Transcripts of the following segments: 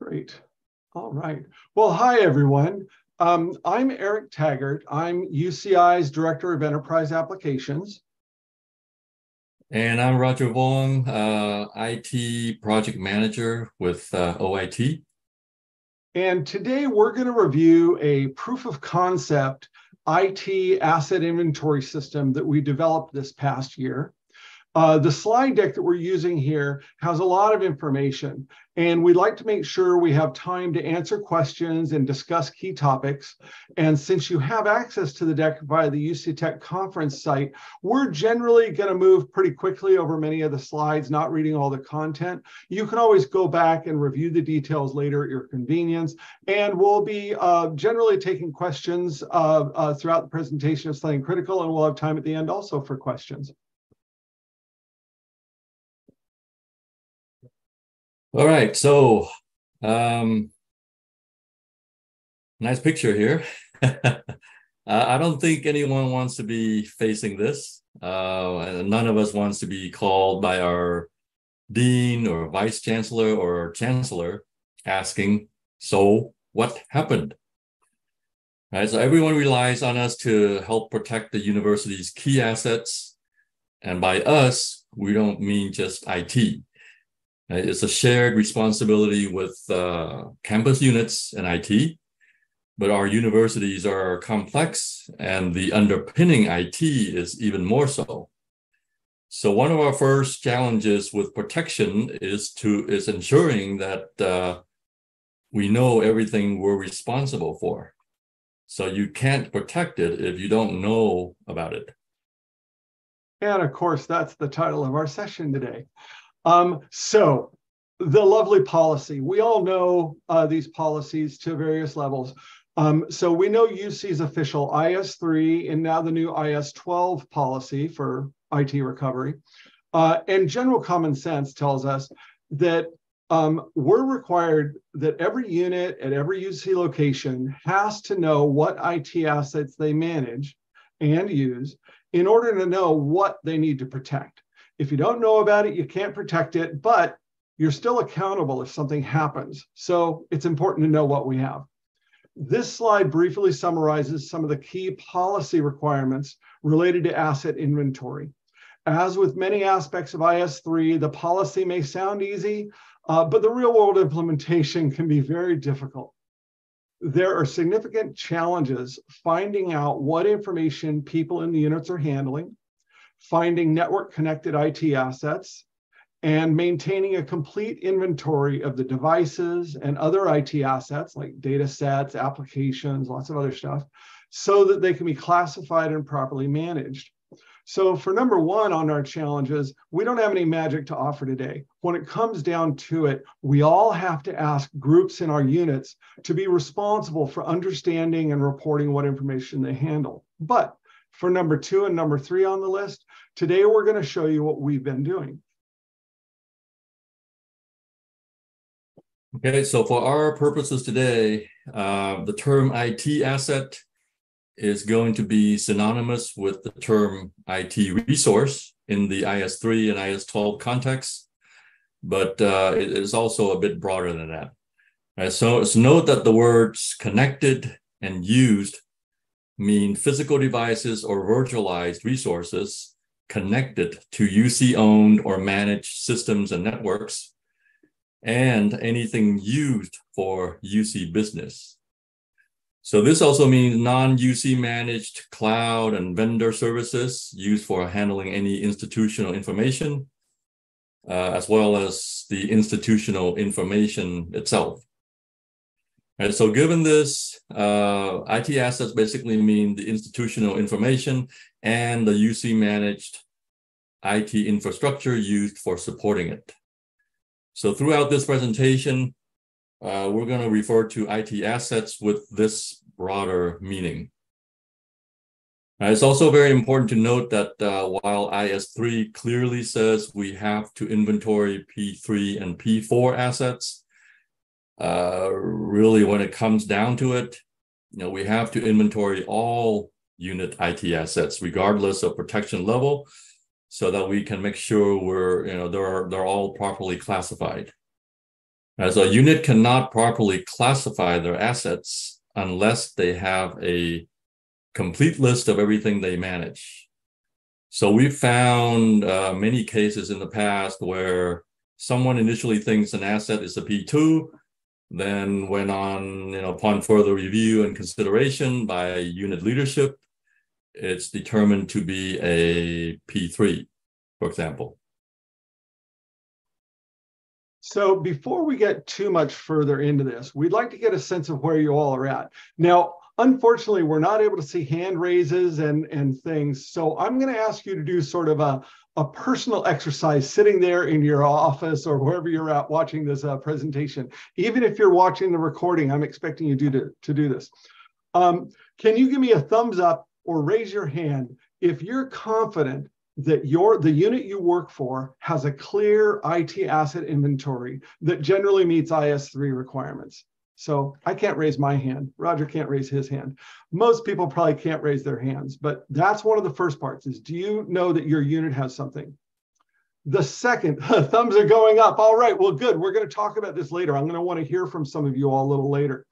Great. All right. Well, hi, everyone. I'm Eric Taggart. I'm UCI's Director of Enterprise Applications. And I'm Roger Vong, IT Project Manager with OIT. And today we're going to review a proof of concept IT asset inventory system that we developed this past year. The slide deck that we're using here has a lot of information, and we'd like to make sure we have time to answer questions and discuss key topics. And since you have access to the deck via the UCTech conference site, we're generally going to move pretty quickly over many of the slides, not reading all the content. You can always go back and review the details later at your convenience, and we'll be generally taking questions throughout the presentation of something critical, and we'll have time at the end also for questions. All right, so nice picture here. I don't think anyone wants to be facing this. And none of us wants to be called by our dean or vice chancellor or chancellor asking, so what happened? Right, so everyone relies on us to help protect the university's key assets. And by us, we don't mean just IT. It's a shared responsibility with campus units and IT, but our universities are complex and the underpinning IT is even more so. So one of our first challenges with protection is ensuring that we know everything we're responsible for. So you can't protect it if you don't know about it. And of course, that's the title of our session today. So the lovely policy, we all know these policies to various levels. So we know UC's official IS3 and now the new IS12 policy for IT recovery. And general common sense tells us that we're required that every unit at every UC location has to know what IT assets they manage and use in order to know what they need to protect. If you don't know about it, you can't protect it, but you're still accountable if something happens. So it's important to know what we have. This slide briefly summarizes some of the key policy requirements related to asset inventory. As with many aspects of IS3, the policy may sound easy, but the real-world implementation can be very difficult. There are significant challenges finding out what information people in the units are handling, finding network-connected IT assets, and maintaining a complete inventory of the devices and other IT assets like data sets, applications, lots of other stuff, so that they can be classified and properly managed. So for number one on our challenges, we don't have any magic to offer today. When it comes down to it, we all have to ask groups in our units to be responsible for understanding and reporting what information they handle. But for number two and number three on the list, today we're going to show you what we've been doing. Okay, so for our purposes today, the term IT asset is going to be synonymous with the term IT resource in the IS3 and IS12 context, but it is also a bit broader than that. Right, so note that the words connected and used mean physical devices or virtualized resources connected to UC-owned or managed systems and networks, and anything used for UC business. So this also means non-UC managed cloud and vendor services used for handling any institutional information, as well as the institutional information itself. And so given this, IT assets basically mean the institutional information and the UC managed IT infrastructure used for supporting it. So throughout this presentation, we're going to refer to IT assets with this broader meaning. It's also very important to note that while IS3 clearly says we have to inventory P3 and P4 assets, really when it comes down to it, we have to inventory all unit IT assets regardless of protection level, so that we can make sure they're all properly classified. As a unit cannot properly classify their assets unless they have a complete list of everything they manage. So we've found many cases in the past where someone initially thinks an asset is a P2, then went on, upon further review and consideration by unit leadership, it's determined to be a P3, for example. So before we get too much further into this, we'd like to get a sense of where you all are at. Now, unfortunately, we're not able to see hand raises and things. So I'm going to ask you to do sort of a personal exercise sitting there in your office or wherever you're at watching this presentation. Even if you're watching the recording, I'm expecting you to do this. Can you give me a thumbs up or raise your hand if you're confident that the unit you work for has a clear IT asset inventory that generally meets IS3 requirements? So I can't raise my hand. Roger can't raise his hand. Most people probably can't raise their hands, but that's one of the first parts is, do you know that your unit has something? The second, thumbs are going up. All right, well, good. We're going to talk about this later. I'm going to want to hear from some of you all a little later.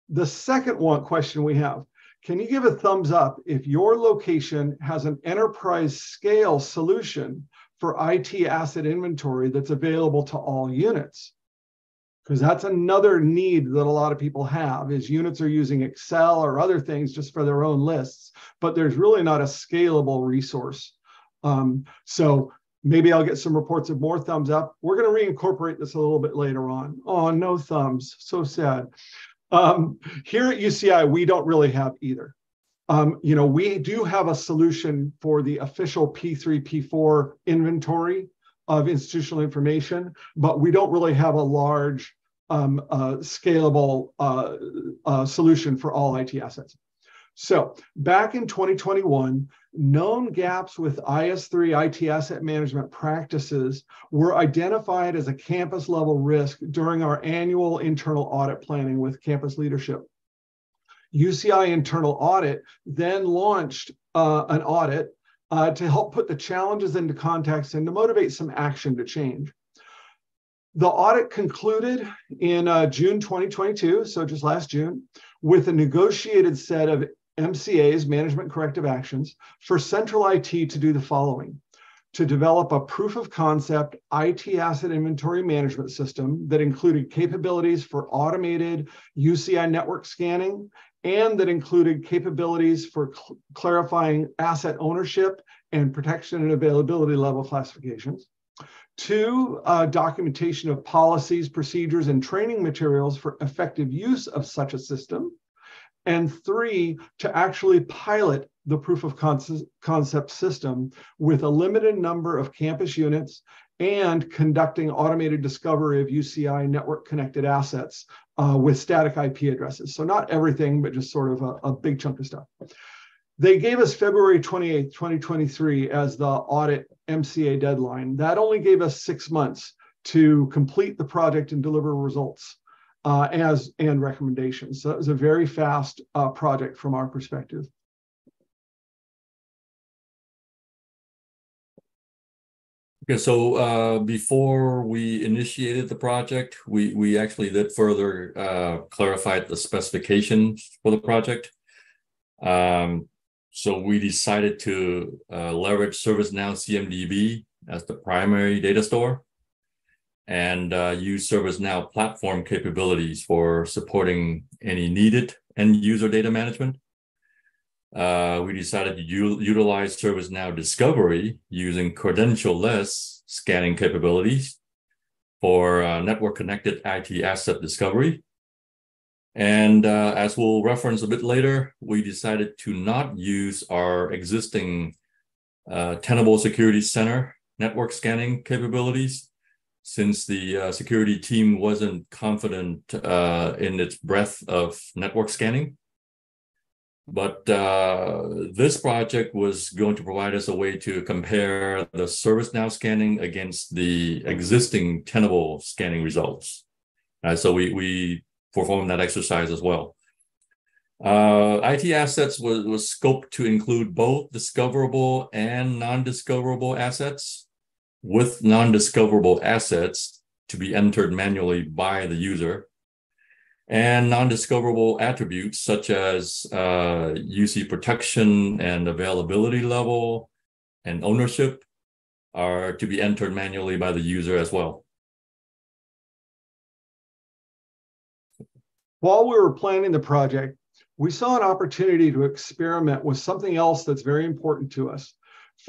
The second question we have, can you give a thumbs up if your location has an enterprise scale solution for IT asset inventory that's available to all units? Because that's another need that a lot of people have, is units are using Excel or other things just for their own lists, but there's really not a scalable resource. So maybe I'll get some reports of more thumbs up. We're going to reincorporate this a little bit later on. Oh, no thumbs. So sad. Here at UCI, we don't really have either. We do have a solution for the official P3, P4 inventory of institutional information, but we don't really have a large scalable solution for all IT assets. So back in 2021, known gaps with IS3 IT asset management practices were identified as a campus level risk during our annual internal audit planning with campus leadership. UCI Internal Audit then launched an audit to help put the challenges into context and to motivate some action to change. The audit concluded in June 2022, so just last June, with a negotiated set of MCAs, Management Corrective Actions, for Central IT to do the following: to develop a proof of concept IT asset inventory management system that included capabilities for automated UCI network scanning, and that included capabilities for clarifying asset ownership and protection and availability level classifications. 2, documentation of policies, procedures, and training materials for effective use of such a system. And 3, to actually pilot the proof of concept system with a limited number of campus units and conducting automated discovery of UCI network connected assets with static IP addresses. So not everything, but just sort of a big chunk of stuff. They gave us February 28th, 2023 as the audit MCA deadline. That only gave us 6 months to complete the project and deliver results and recommendations. So it was a very fast project from our perspective. Okay, so before we initiated the project, we actually did further clarify the specifications for the project. So we decided to leverage ServiceNow CMDB as the primary data store and use ServiceNow platform capabilities for supporting any needed end user data management. We decided to utilize ServiceNow Discovery using credential-less scanning capabilities for network-connected IT asset discovery. And as we'll reference a bit later, we decided to not use our existing Tenable Security Center network scanning capabilities, since the security team wasn't confident in its breadth of network scanning. But this project was going to provide us a way to compare the ServiceNow scanning against the existing Tenable scanning results. So we performed that exercise as well. IT assets was scoped to include both discoverable and non-discoverable assets, with non-discoverable assets to be entered manually by the user. And non-discoverable attributes such as UC protection and availability level and ownership are to be entered manually by the user as well. While we were planning the project, we saw an opportunity to experiment with something else that's very important to us.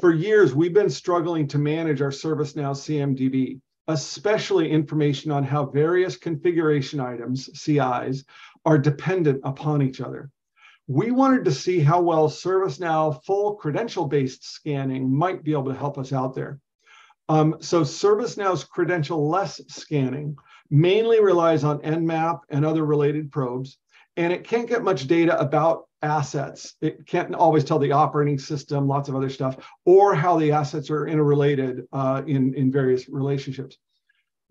For years, we've been struggling to manage our ServiceNow CMDB, especially information on how various configuration items, CIs, are dependent upon each other. We wanted to see how well ServiceNow full credential-based scanning might be able to help us out there. So ServiceNow's credential-less scanning mainly relies on Nmap and other related probes, and it can't get much data about assets. It can't always tell the operating system, lots of other stuff, or how the assets are interrelated in various relationships.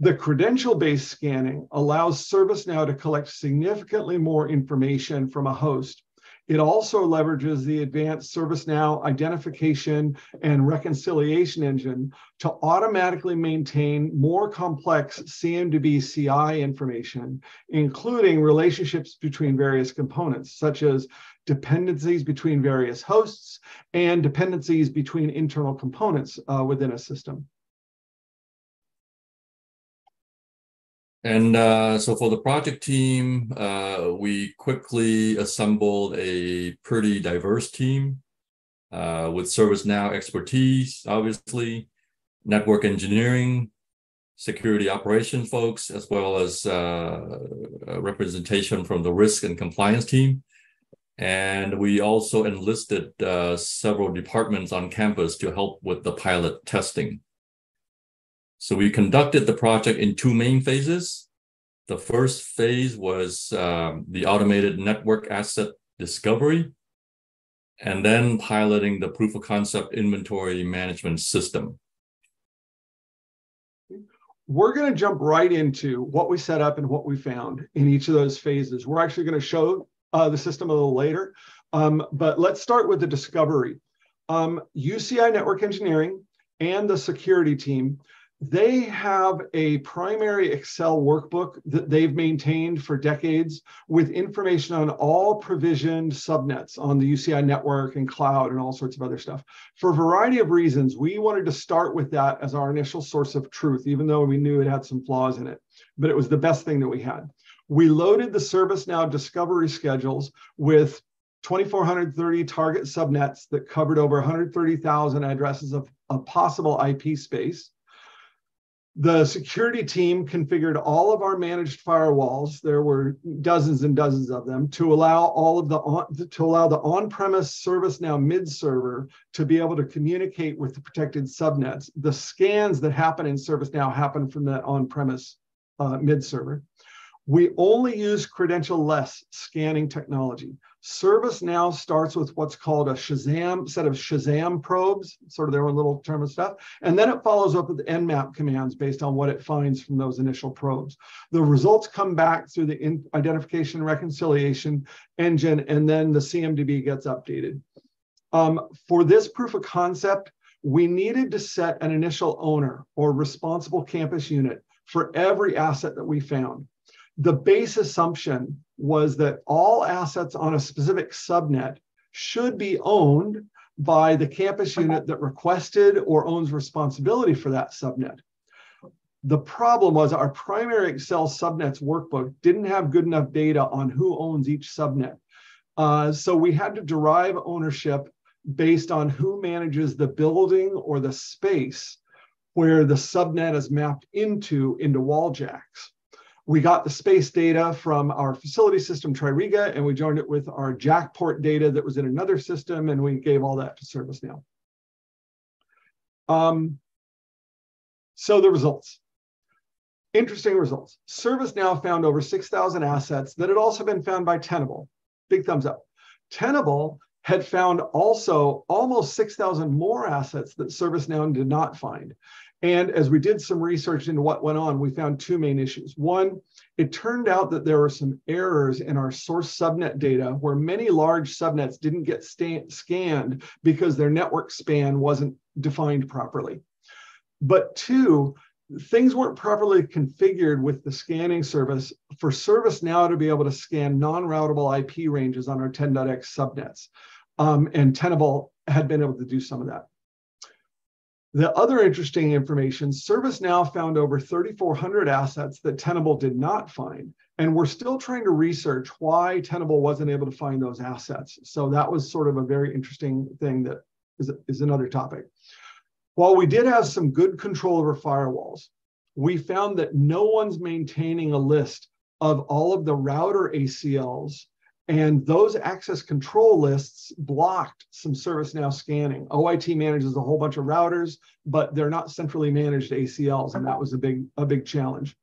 The credential-based scanning allows ServiceNow to collect significantly more information from a host. It also leverages the advanced ServiceNow identification and reconciliation engine to automatically maintain more complex CMDB CI information, including relationships between various components, such as dependencies between various hosts and dependencies between internal components within a system. And so for the project team, we quickly assembled a pretty diverse team with ServiceNow expertise, obviously, network engineering, security operations folks, as well as representation from the risk and compliance team. And we also enlisted several departments on campus to help with the pilot testing. So we conducted the project in two main phases. The first phase was the automated network asset discovery, and then piloting the proof of concept inventory management system. We're going to jump right into what we set up and what we found in each of those phases. We're actually going to show the system a little later, but let's start with the discovery. UCI Network Engineering and the security team, they have a primary Excel workbook that they've maintained for decades with information on all provisioned subnets on the UCI network and cloud and all sorts of other stuff. For a variety of reasons, we wanted to start with that as our initial source of truth, even though we knew it had some flaws in it, but it was the best thing that we had. We loaded the ServiceNow discovery schedules with 2,430 target subnets that covered over 130,000 addresses of possible IP space. The security team configured all of our managed firewalls. There were dozens and dozens of them to allow the on-premise ServiceNow mid server to be able to communicate with the protected subnets. The scans that happen in ServiceNow happen from that on-premise mid server. We only use credential-less scanning technology. ServiceNow starts with what's called a set of Shazam probes, sort of their own little term of stuff, and then it follows up with Nmap commands based on what it finds from those initial probes. The results come back through the identification and reconciliation engine, and then the CMDB gets updated. For this proof of concept, we needed to set an initial owner or responsible campus unit for every asset that we found. The base assumption was that all assets on a specific subnet should be owned by the campus unit that requested or owns responsibility for that subnet. The problem was our primary Excel subnets workbook didn't have good enough data on who owns each subnet. So we had to derive ownership based on who manages the building or the space where the subnet is mapped into wall jacks. We got the space data from our facility system, Tririga, and we joined it with our jackport data that was in another system, and we gave all that to ServiceNow. So the results. Interesting results. ServiceNow found over 6,000 assets that had also been found by Tenable. Big thumbs up. Tenable had found also almost 6,000 more assets that ServiceNow did not find. And as we did some research into what went on, we found two main issues. One, it turned out that there were some errors in our source subnet data where many large subnets didn't get scanned because their network span wasn't defined properly. But two, things weren't properly configured with the scanning service for ServiceNow to be able to scan non-routable IP ranges on our 10.x subnets. And Tenable had been able to do some of that. The other interesting information, ServiceNow found over 3,400 assets that Tenable did not find. And we're still trying to research why Tenable wasn't able to find those assets. So that was sort of a very interesting thing that is another topic. While we did have some good control over firewalls, we found that no one's maintaining a list of all of the router ACLs, and those access control lists blocked some ServiceNow scanning. OIT manages a whole bunch of routers, but they're not centrally managed ACLs, and that was a big challenge.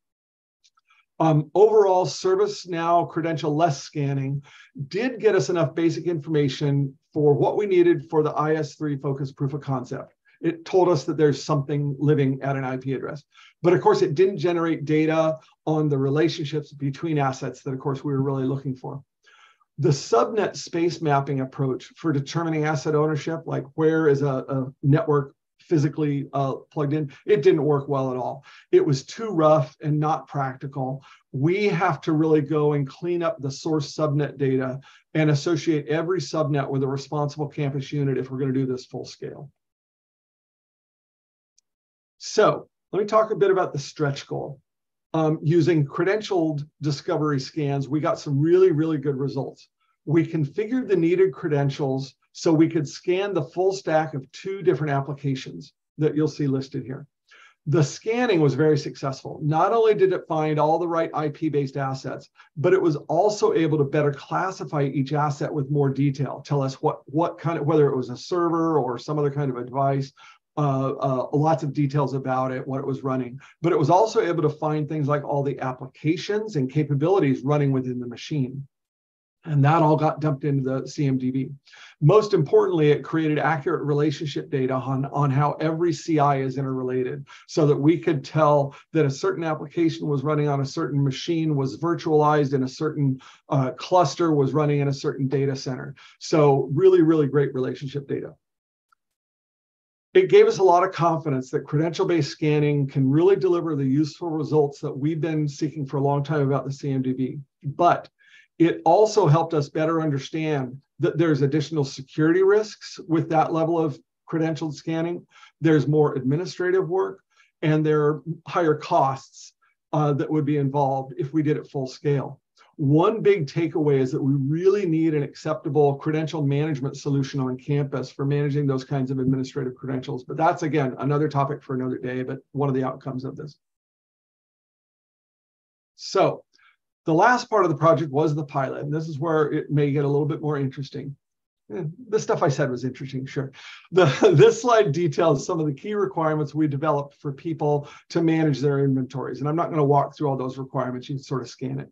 Overall, ServiceNow credential-less scanning did get us enough basic information for what we needed for the IS3 focused proof of concept. It told us that there's something living at an IP address. But of course, it didn't generate data on the relationships between assets that, of course, we were really looking for. The subnet space mapping approach for determining asset ownership, like where is a network physically plugged in, it didn't work well at all. It was too rough and not practical. We have to really go and clean up the source subnet data and associate every subnet with a responsible campus unit if we're going to do this full scale. So let me talk a bit about the stretch goal. Using credentialed discovery scans, we got some really, really good results. We configured the needed credentials so we could scan the full stack of 2 different applications that you'll see listed here. The scanning was very successful. Not only did it find all the right IP-based assets, but it was also able to better classify each asset with more detail, tell us what kind of, whether it was a server or some other kind of a device, lots of details about it, what it was running. But it was also able to find things like all the applications and capabilities running within the machine. And that all got dumped into the CMDB. Most importantly, it created accurate relationship data on how every CI is interrelated, so that we could tell that a certain application was running on a certain machine, was virtualized in a certain cluster, was running in a certain data center. So really, really great relationship data. It gave us a lot of confidence that credential-based scanning can really deliver the useful results that we've been seeking for a long time about the CMDB. But it also helped us better understand that there's additional security risks with that level of credentialed scanning. There's more administrative work, and there are higher costs that would be involved if we did it full scale. One big takeaway is that we really need an acceptable credential management solution on campus for managing those kinds of administrative credentials. But that's, again, another topic for another day, but one of the outcomes of this. So the last part of the project was the pilot, and this is where it may get a little bit more interesting. The stuff I said was interesting, sure. This slide details some of the key requirements we developed for people to manage their inventories. And I'm not going to walk through all those requirements. You can sort of scan it.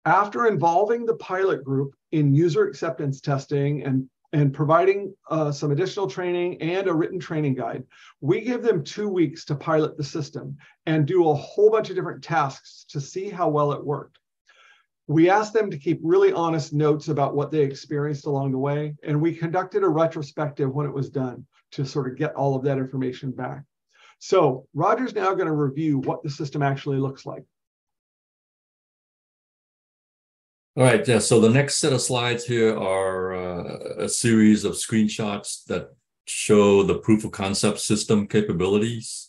After involving the pilot group in user acceptance testing and providing some additional training and a written training guide, we gave them 2 weeks to pilot the system and do a whole bunch of different tasks to see how well it worked. We asked them to keep really honest notes about what they experienced along the way, and we conducted a retrospective when it was done to sort of get all of that information back. So Roger's now going to review what the system actually looks like. All right, yeah, so the next set of slides here are a series of screenshots that show the proof of concept system capabilities.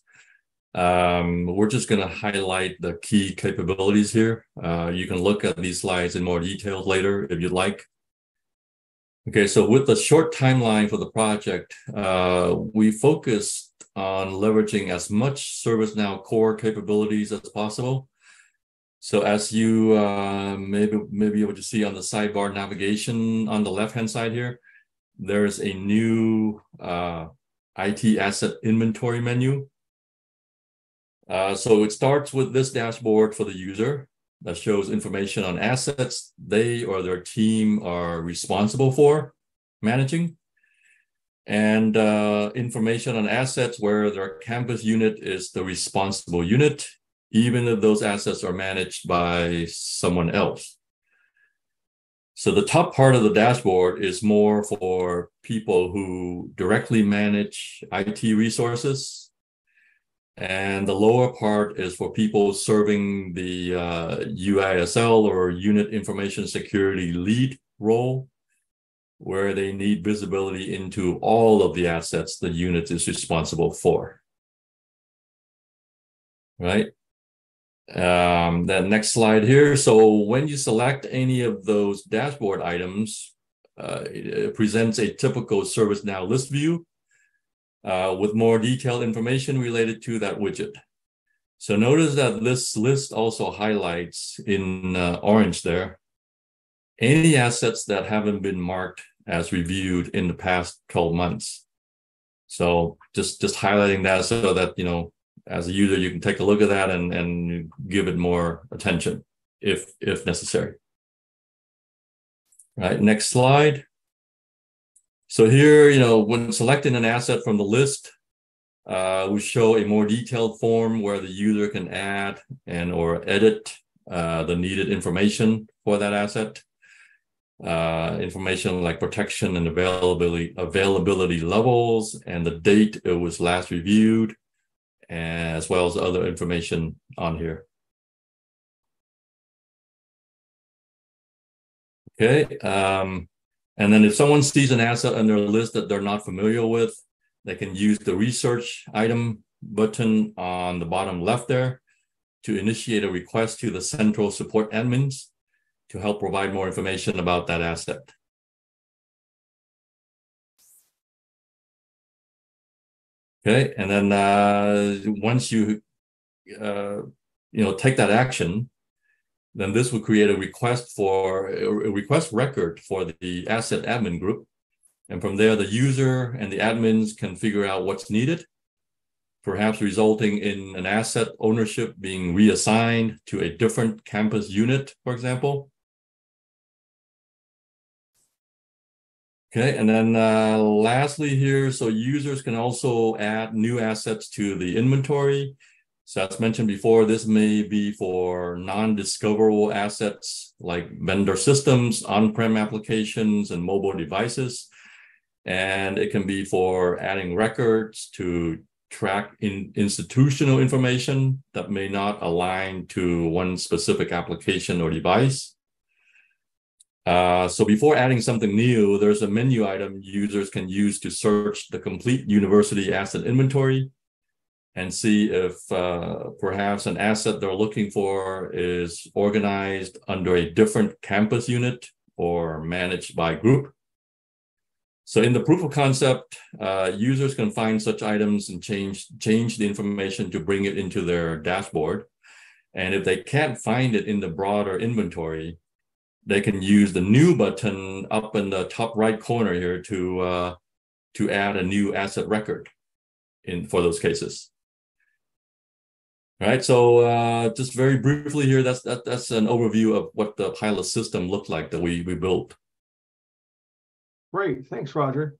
We're just going to highlight the key capabilities here. You can look at these slides in more detail later if you'd like. Okay, so with the short timeline for the project, we focused on leveraging as much ServiceNow core capabilities as possible. So as you may be able to see on the sidebar navigation on the left-hand side here, there's a new IT Asset Inventory menu. So it starts with this dashboard for the user that shows information on assets they or their team are responsible for managing, and information on assets where their campus unit is the responsible unit, even if those assets are managed by someone else. So the top part of the dashboard is more for people who directly manage IT resources. And the lower part is for people serving the UISL or Unit Information Security Lead role, where they need visibility into all of the assets the unit is responsible for. Right? That next slide here. So when you select any of those dashboard items, it presents a typical ServiceNow list view with more detailed information related to that widget. So notice that this list also highlights in orange there any assets that haven't been marked as reviewed in the past 12 months. So just highlighting that so that, you know, as a user, you can take a look at that and give it more attention if necessary. Right, next slide. So here, you know, when selecting an asset from the list, we show a more detailed form where the user can add and or edit the needed information for that asset. Information like protection and availability levels and the date it was last reviewed, as well as other information on here. Okay, and then if someone sees an asset under a list that they're not familiar with, they can use the research item button on the bottom left there to initiate a request to the central support admins to help provide more information about that asset. Okay, and then once you take that action, then this will create a request record for the asset admin group. And from there, the user and the admins can figure out what's needed, perhaps resulting in an asset ownership being reassigned to a different campus unit, for example. Okay, and then lastly here, so users can also add new assets to the inventory. So as mentioned before, this may be for non-discoverable assets like vendor systems, on-prem applications, and mobile devices. And it can be for adding records to track institutional information that may not align to one specific application or device. So before adding something new, there's a menu item users can use to search the complete university asset inventory and see if perhaps an asset they're looking for is organized under a different campus unit or managed by group. So in the proof of concept, users can find such items and change the information to bring it into their dashboard. And if they can't find it in the broader inventory, they can use the new button up in the top right corner here to add a new asset record for those cases. All right, so just very briefly here, that's an overview of what the pilot system looked like that we built. Great, thanks, Roger.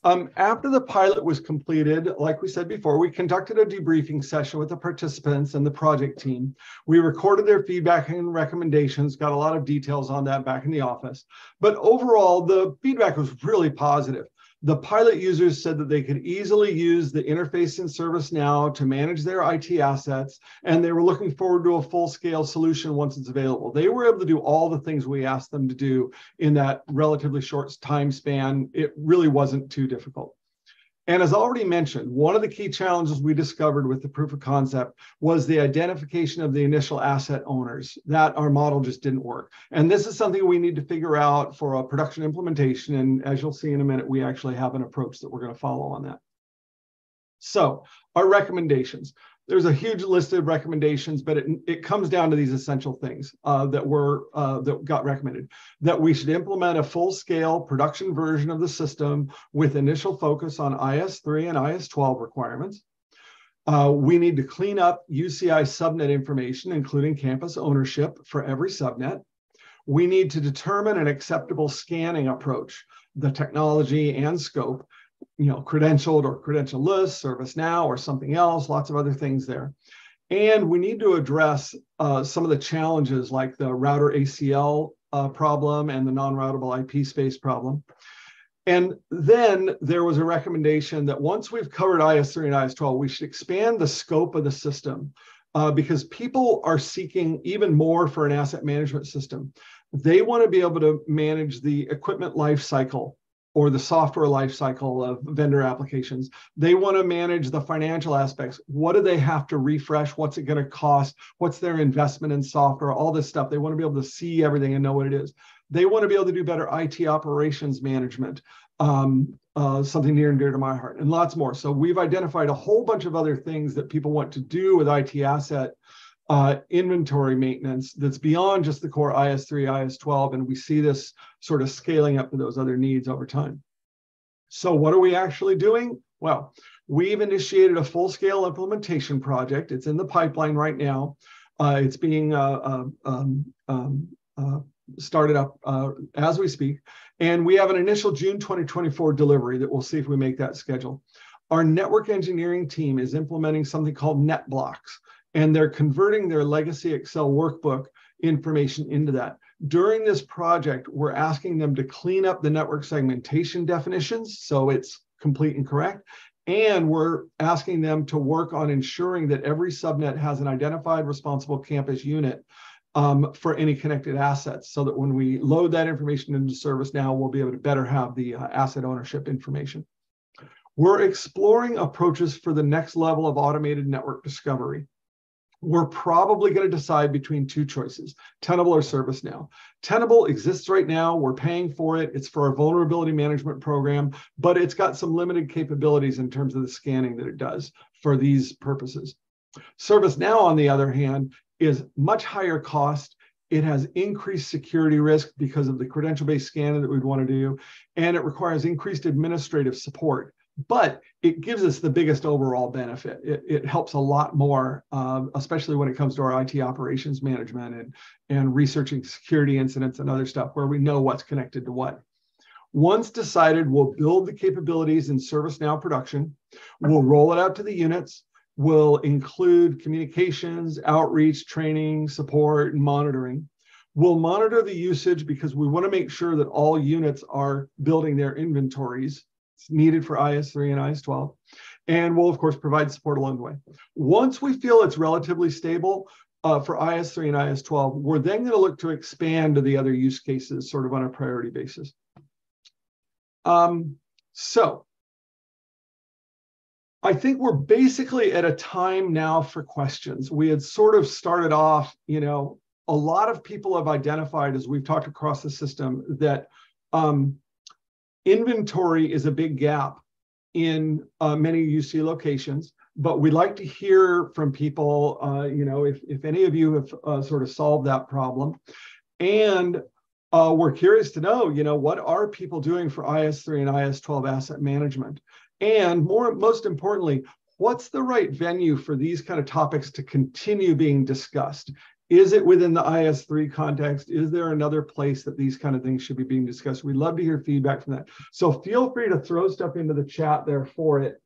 After the pilot was completed, like we said before, we conducted a debriefing session with the participants and the project team. We recorded their feedback and recommendations, got a lot of details on that back in the office. But overall, the feedback was really positive. The pilot users said that they could easily use the interface in ServiceNow to manage their IT assets, and they were looking forward to a full-scale solution once it's available. They were able to do all the things we asked them to do in that relatively short time span. It really wasn't too difficult. And as already mentioned, one of the key challenges we discovered with the proof of concept was the identification of the initial asset owners. That our model just didn't work. And this is something we need to figure out for a production implementation. And as you'll see in a minute, we actually have an approach that we're going to follow on that. So our recommendations. There's a huge list of recommendations, but it comes down to these essential things that got recommended. That we should implement a full-scale production version of the system with initial focus on IS3 and IS12 requirements. We need to clean up UCI subnet information, including campus ownership for every subnet. We need to determine an acceptable scanning approach, the technology and scope, credentialed or credentialless, ServiceNow or something else, lots of other things there. And we need to address some of the challenges like the router ACL problem and the non-routable IP space problem. And then there was a recommendation that once we've covered IS3 and IS12, we should expand the scope of the system because people are seeking even more for an asset management system. They want to be able to manage the equipment life cycle or the software life cycle of vendor applications. They want to manage the financial aspects. What do they have to refresh? What's it going to cost? What's their investment in software? All this stuff. They want to be able to see everything and know what it is. They want to be able to do better IT operations management, something near and dear to my heart, and lots more. So we've identified a whole bunch of other things that people want to do with IT asset inventory maintenance that's beyond just the core IS3, IS12, and we see this sort of scaling up to those other needs over time. So what are we actually doing? Well, we've initiated a full-scale implementation project. It's in the pipeline right now. It's being started up as we speak. And we have an initial June 2024 delivery that we'll see if we make that schedule. Our network engineering team is implementing something called NetBlocks, and they're converting their legacy Excel workbook information into that. During this project, we're asking them to clean up the network segmentation definitions so it's complete and correct. And we're asking them to work on ensuring that every subnet has an identified responsible campus unit for any connected assets, so that when we load that information into ServiceNow, we'll be able to better have the asset ownership information. We're exploring approaches for the next level of automated network discovery. We're probably going to decide between two choices, Tenable or ServiceNow. Tenable exists right now. We're paying for it. It's for our vulnerability management program, but it's got some limited capabilities in terms of the scanning that it does for these purposes. ServiceNow, on the other hand, is much higher cost. It has increased security risk because of the credential-based scanning that we'd want to do, and it requires increased administrative support. But it gives us the biggest overall benefit. It helps a lot more, especially when it comes to our IT operations management and researching security incidents and other stuff where we know what's connected to what. Once decided, we'll build the capabilities in ServiceNow production. We'll roll it out to the units. We'll include communications, outreach, training, support, and monitoring. We'll monitor the usage because we want to make sure that all units are building their inventories needed for IS3 and IS12. And we'll, of course, provide support along the way. Once we feel it's relatively stable for IS3 and IS12, we're then going to look to expand to the other use cases sort of on a priority basis. So I think we're basically at a time now for questions. We had sort of started off, you know, a lot of people have identified as we've talked across the system that inventory is a big gap in many UC locations, but we'd like to hear from people, you know, if any of you have sort of solved that problem. And we're curious to know, you know, what are people doing for IS3 and IS12 asset management? And most importantly, what's the right venue for these kind of topics to continue being discussed? Is it within the IS3 context? Is there another place that these kind of things should be being discussed? We'd love to hear feedback from that. So feel free to throw stuff into the chat there for it.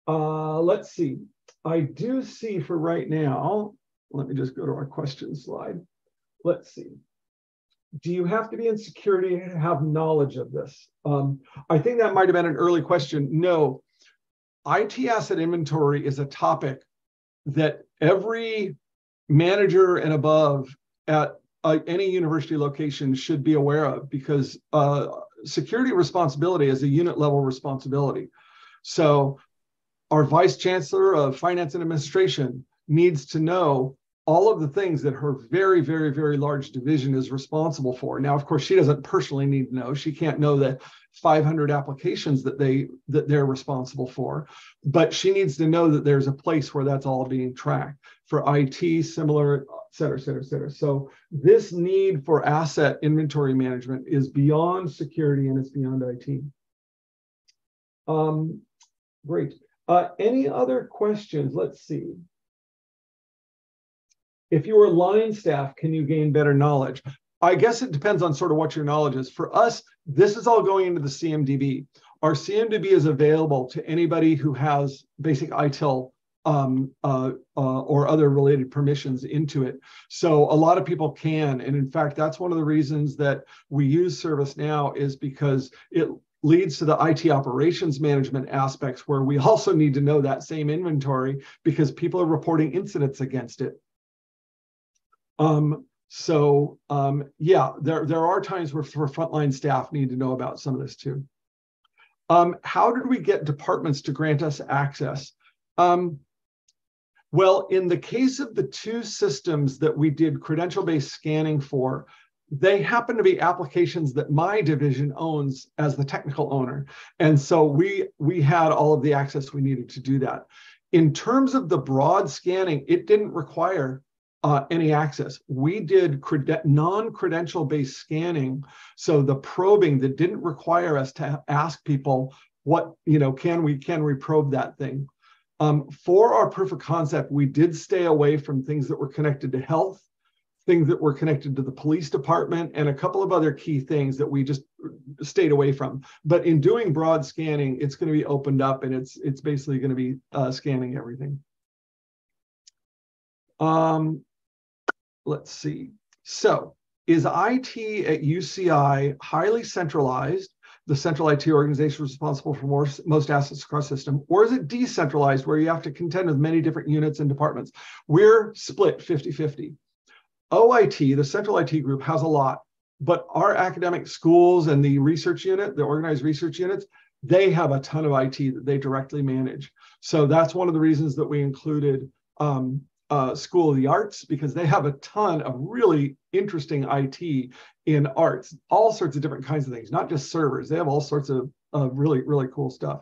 Let's see. I do see for right now, let me just go to our question slide. Let's see. Do you have to be in security to have knowledge of this? I think that might have been an early question. No, IT asset inventory is a topic that every manager and above at any university location should be aware of, because security responsibility is a unit level responsibility. So our vice chancellor of finance and administration needs to know all of the things that her very, very, very large division is responsible for. Now, of course, she doesn't personally need to know. She can't know the 500 applications that they're responsible for, but she needs to know that there's a place where that's all being tracked. For IT, similar, et cetera, et cetera, et cetera. So this need for asset inventory management is beyond security and it's beyond IT. Great. Any other questions? Let's see. If you were line staff, can you gain better knowledge? I guess it depends on sort of what your knowledge is. For us, this is all going into the CMDB. Our CMDB is available to anybody who has basic ITIL or other related permissions into it. So a lot of people can, and in fact, that's one of the reasons that we use ServiceNow is because it leads to the IT operations management aspects where we also need to know that same inventory because people are reporting incidents against it. Yeah, there are times where frontline staff need to know about some of this too. How did we get departments to grant us access? Well, in the case of the two systems that we did credential-based scanning for, they happen to be applications that my division owns as the technical owner. And so we had all of the access we needed to do that. In terms of the broad scanning, it didn't require any access. We did non-credential based scanning. So the probing that didn't require us to ask people what, can we probe that thing? For our proof of concept, we did stay away from things that were connected to health, things that were connected to the police department, and a couple of other key things that we just stayed away from. But in doing broad scanning, it's going to be opened up, and it's basically going to be scanning everything. Let's see. So is IT at UCI highly centralized? The central IT organization responsible for most assets across the system, or is it decentralized where you have to contend with many different units and departments? We're split 50-50. OIT, the central IT group, has a lot, but our academic schools and the research unit, the organized research units, they have a ton of IT that they directly manage. So that's one of the reasons that we included School of the Arts, because they have a ton of really interesting IT in arts, all sorts of different kinds of things, not just servers. They have all sorts of really, really cool stuff.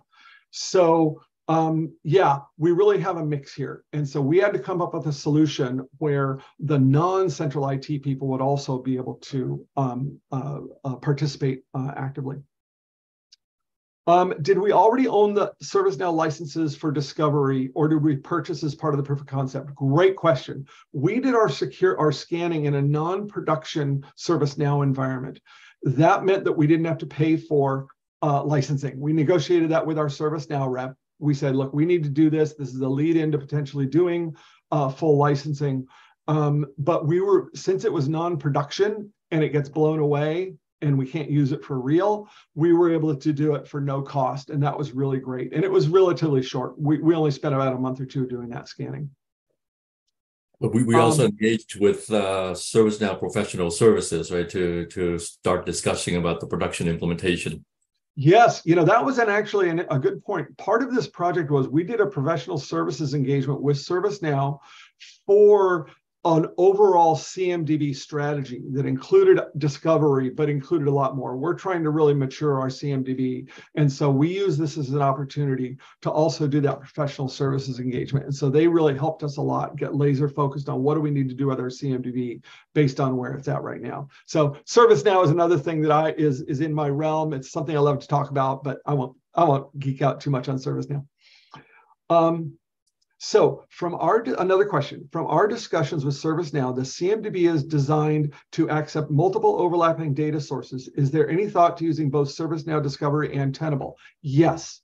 So yeah, we really have a mix here. And so we had to come up with a solution where the non-central IT people would also be able to participate actively. Did we already own the ServiceNow licenses for discovery, or did we purchase as part of the proof of concept? Great question. We did our scanning in a non-production ServiceNow environment. That meant that we didn't have to pay for licensing. We negotiated that with our ServiceNow rep. We said, look, we need to do this. This is a lead into potentially doing full licensing. But since it was non-production and it gets blown away, and we can't use it for real, we were able to do it for no cost. And that was really great. And it was relatively short. We only spent about a month or two doing that scanning. But we also engaged with ServiceNow professional services, right, to start discussing about the production implementation. Yes, that was actually a good point. Part of this project was we did a professional services engagement with ServiceNow for an overall CMDB strategy that included discovery, but included a lot more. We're trying to really mature our CMDB. And so we use this as an opportunity to also do that professional services engagement. And so they really helped us a lot get laser focused on what do we need to do with our CMDB based on where it's at right now. So ServiceNow is another thing that is in my realm. It's something I love to talk about, but I won't geek out too much on ServiceNow. So another question, from our discussions with ServiceNow, the CMDB is designed to accept multiple overlapping data sources. Is there any thought to using both ServiceNow Discovery and Tenable? Yes,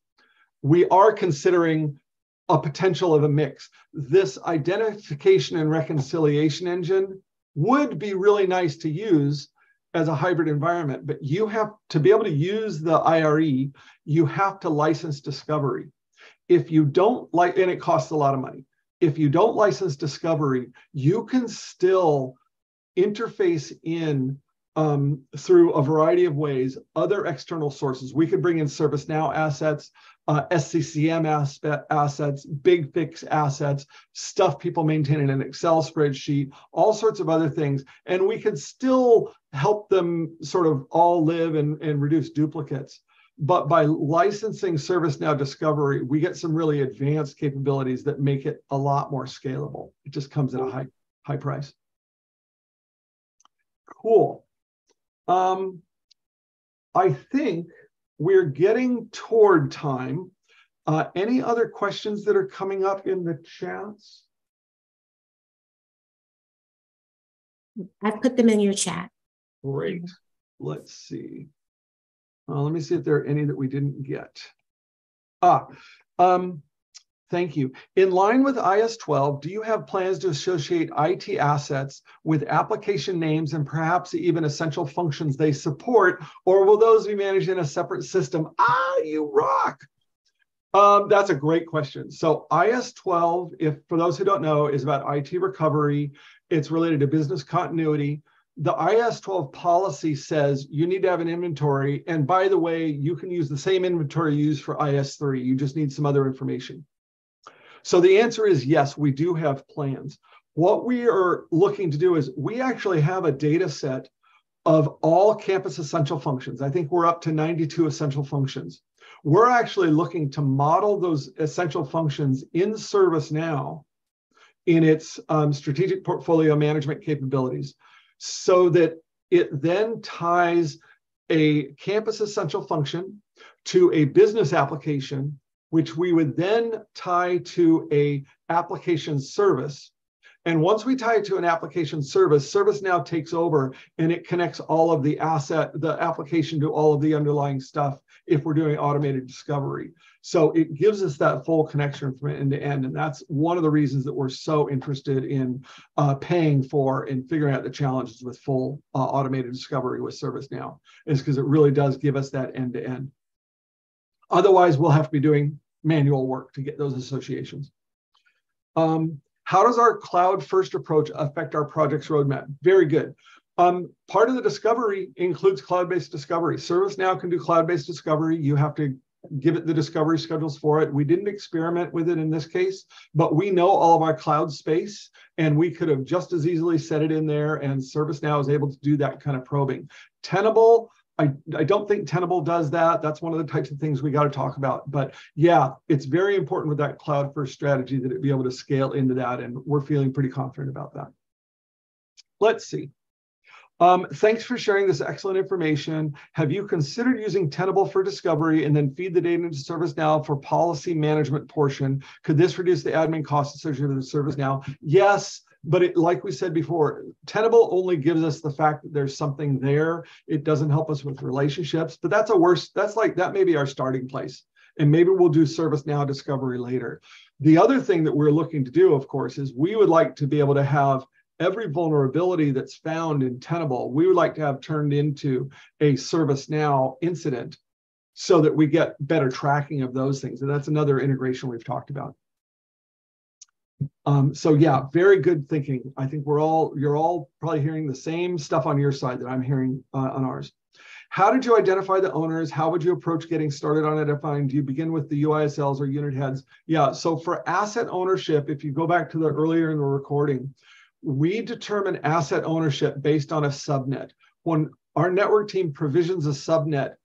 we are considering a potential of a mix. This identification and reconciliation engine would be really nice to use as a hybrid environment, but you have to be able to use the IRE, you have to license Discovery. If you don't and it costs a lot of money. If you don't license Discovery, you can still interface in through a variety of ways, other external sources. We could bring in ServiceNow assets, SCCM assets, BigFix assets, stuff people maintain in an Excel spreadsheet, all sorts of other things. And we could still help them sort of all live and reduce duplicates. But by licensing ServiceNow Discovery, we get some really advanced capabilities that make it a lot more scalable. It just comes at a high price. Cool. I think we're getting toward time. Any other questions that are coming up in the chats? I've put them in your chat. Great. Let's see. Let me see if there are any that we didn't get. Thank you. In line with IS-12, do you have plans to associate IT assets with application names and perhaps even essential functions they support, or will those be managed in a separate system? You rock. That's a great question. So IS-12, for those who don't know, is about IT recovery. It's related to business continuity. The IS-12 policy says you need to have an inventory. And by the way, you can use the same inventory used for IS-3. You just need some other information. So the answer is yes, we do have plans. What we are looking to do is we actually have a data set of all campus essential functions. I think we're up to 92 essential functions. We're actually looking to model those essential functions in ServiceNow in its strategic portfolio management capabilities, so that it then ties a campus essential function to a business application, which we would then tie to a application service. And once we tie it to an application service, ServiceNow takes over and it connects all of the application to all of the underlying stuff if we're doing automated discovery. So it gives us that full connection from end to end. And that's one of the reasons that we're so interested in paying for and figuring out the challenges with full automated discovery with ServiceNow, is because it really does give us that end to end. Otherwise, we'll have to be doing manual work to get those associations. How does our cloud-first approach affect our project's roadmap? Very good. Part of the discovery includes cloud-based discovery. ServiceNow can do cloud-based discovery. You have to give it the discovery schedules for it. We didn't experiment with it in this case, but we know all of our cloud space, and we could have just as easily set it in there, and ServiceNow is able to do that kind of probing. Tenable, I don't think Tenable does that. That's one of the types of things we got to talk about. But yeah, it's very important with that cloud first strategy that it be able to scale into that. And we're feeling pretty confident about that. Let's see. Thanks for sharing this excellent information. Have you considered using Tenable for discovery and then feed the data into ServiceNow for policy management portion? Could this reduce the admin costs associated with ServiceNow? Yes. But like we said before, Tenable only gives us the fact that there's something there. It doesn't help us with relationships, but that may be our starting place. And maybe we'll do ServiceNow discovery later. The other thing that we're looking to do, of course, is we would like to be able to have every vulnerability that's found in Tenable, we would like to have turned into a ServiceNow incident so that we get better tracking of those things. And that's another integration we've talked about. So yeah, very good thinking. I think you're all probably hearing the same stuff on your side that I'm hearing on ours. How did you identify the owners? How would you approach getting started on identifying? Do you begin with the UISLs or unit heads? Yeah, so for asset ownership, if you go back to the earlier in the recording, we determine asset ownership based on a subnet. When our network team provisions a subnet,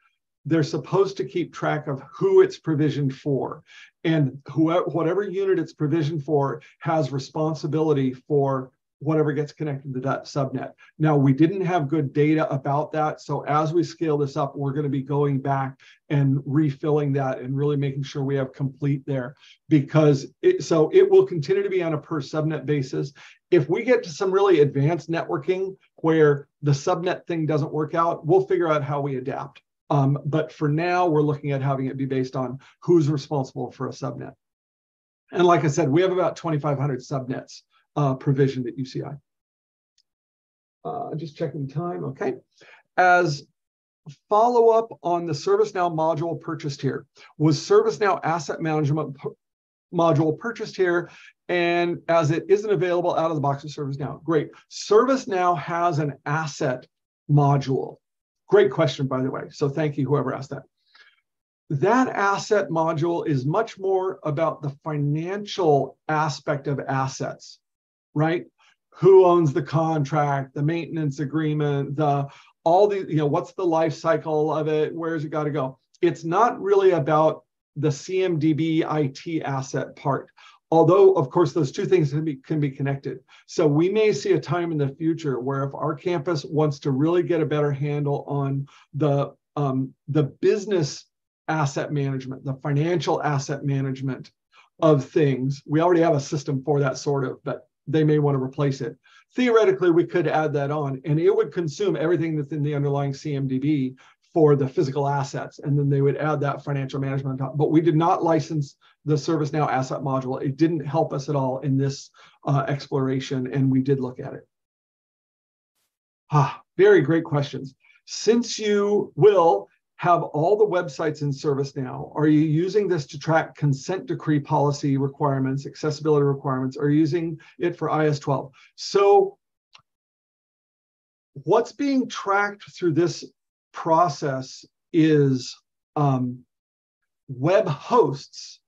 they're supposed to keep track of who it's provisioned for. And whatever unit it's provisioned for has responsibility for whatever gets connected to that subnet. Now, we didn't have good data about that. So as we scale this up, we're going to be going back and refilling that and really making sure we have complete there, because it will continue to be on a per subnet basis. If we get to some really advanced networking where the subnet thing doesn't work out, we'll figure out how we adapt. But for now, we're looking at having it be based on who's responsible for a subnet. And like I said, we have about 2,500 subnets provisioned at UCI. Just checking time, okay. As follow-up on the ServiceNow module purchased here, was ServiceNow Asset Management module purchased here, and as it isn't available out of the box of ServiceNow? Great. ServiceNow has an asset module. Great question, by the way. So thank you, whoever asked that. That asset module is much more about the financial aspect of assets, right? Who owns the contract, the maintenance agreement, what's the life cycle of it? Where's it got to go? It's not really about the CMDB IT asset part. Although, of course, those two things can be connected. So we may see a time in the future where if our campus wants to really get a better handle on the business asset management, the financial asset management of things, we already have a system for that sort of, but they may want to replace it. Theoretically, we could add that on, and it would consume everything that's in the underlying CMDB for the physical assets, and then they would add that financial management on top. But we did not license the ServiceNow asset module. It didn't help us at all in this exploration, and we did look at it. Very great questions. Since you will have all the websites in ServiceNow, are you using this to track consent decree policy requirements, accessibility requirements? Are you using it for IS-12? So what's being tracked through this process is web hosts,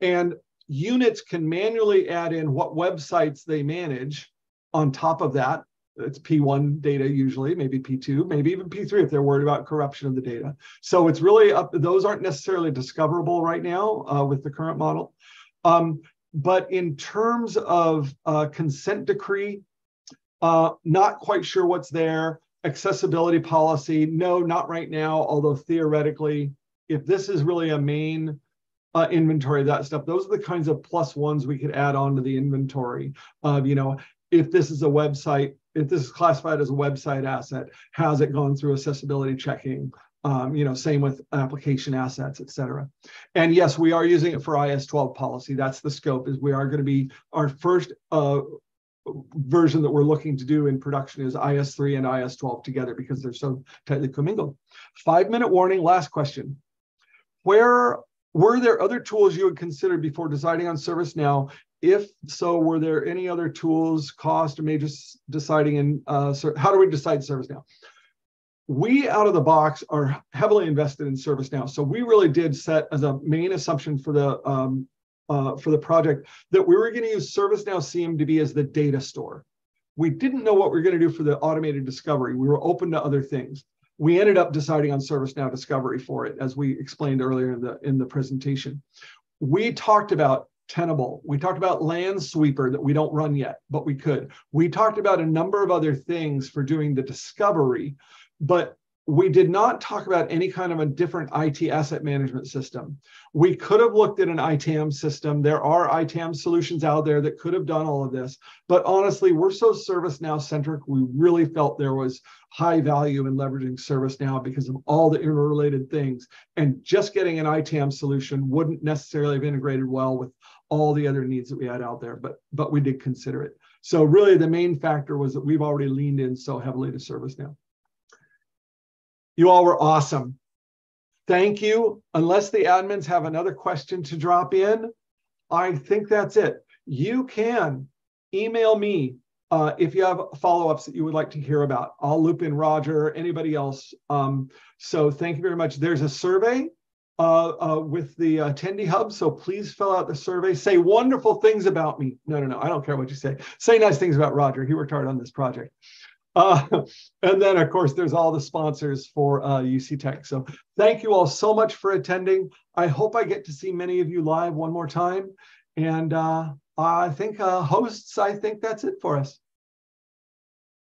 and units can manually add in what websites they manage on top of that. It's P1 data usually, maybe P2, maybe even P3 if they're worried about corruption of the data. So it's really up, those aren't necessarily discoverable right now with the current model. But in terms of consent decree, not quite sure what's there. Accessibility policy, no, not right now, although theoretically, if this is really a main inventory of that stuff, those are the kinds of +1s we could add on to the inventory of, if this is a website, if this is classified as a website asset, has it gone through accessibility checking? Same with application assets, et cetera. And yes, we are using it for IS-12 policy. That's the scope, is we are going to be, our first version that we're looking to do in production is IS-3 and IS-12 together because they're so tightly commingled. 5-minute warning, last question. Were there other tools you would consider before deciding on ServiceNow? If so, were there any other tools, cost, or maybe just deciding in, how do we decide ServiceNow? We, out of the box, are heavily invested in ServiceNow. So we really did set as a main assumption for the project that we were going to use ServiceNow CMDB as the data store. We didn't know what we were going to do for the automated discovery. We were open to other things. We ended up deciding on ServiceNow Discovery for it, as we explained earlier in the presentation. We talked about Tenable. We talked about Landsweeper that we don't run yet, but we could. We talked about a number of other things for doing the discovery, but we did not talk about any kind of a different IT asset management system. We could have looked at an ITAM system. There are ITAM solutions out there that could have done all of this. But honestly, we're so ServiceNow centric, we really felt there was high value in leveraging ServiceNow because of all the interrelated things. And just getting an ITAM solution wouldn't necessarily have integrated well with all the other needs that we had out there, but we did consider it. So really the main factor was that we've already leaned in so heavily to ServiceNow. You all were awesome. Thank you. Unless the admins have another question to drop in, I think that's it. You can email me if you have follow-ups that you would like to hear about. I'll loop in Roger, anybody else. So thank you very much. There's a survey with the attendee hub, so please fill out the survey. Say wonderful things about me. No, I don't care what you say. Say nice things about Roger. He worked hard on this project. And then, of course, there's all the sponsors for UCTech. So thank you all so much for attending. I hope I get to see many of you live one more time. And I think hosts, I think that's it for us.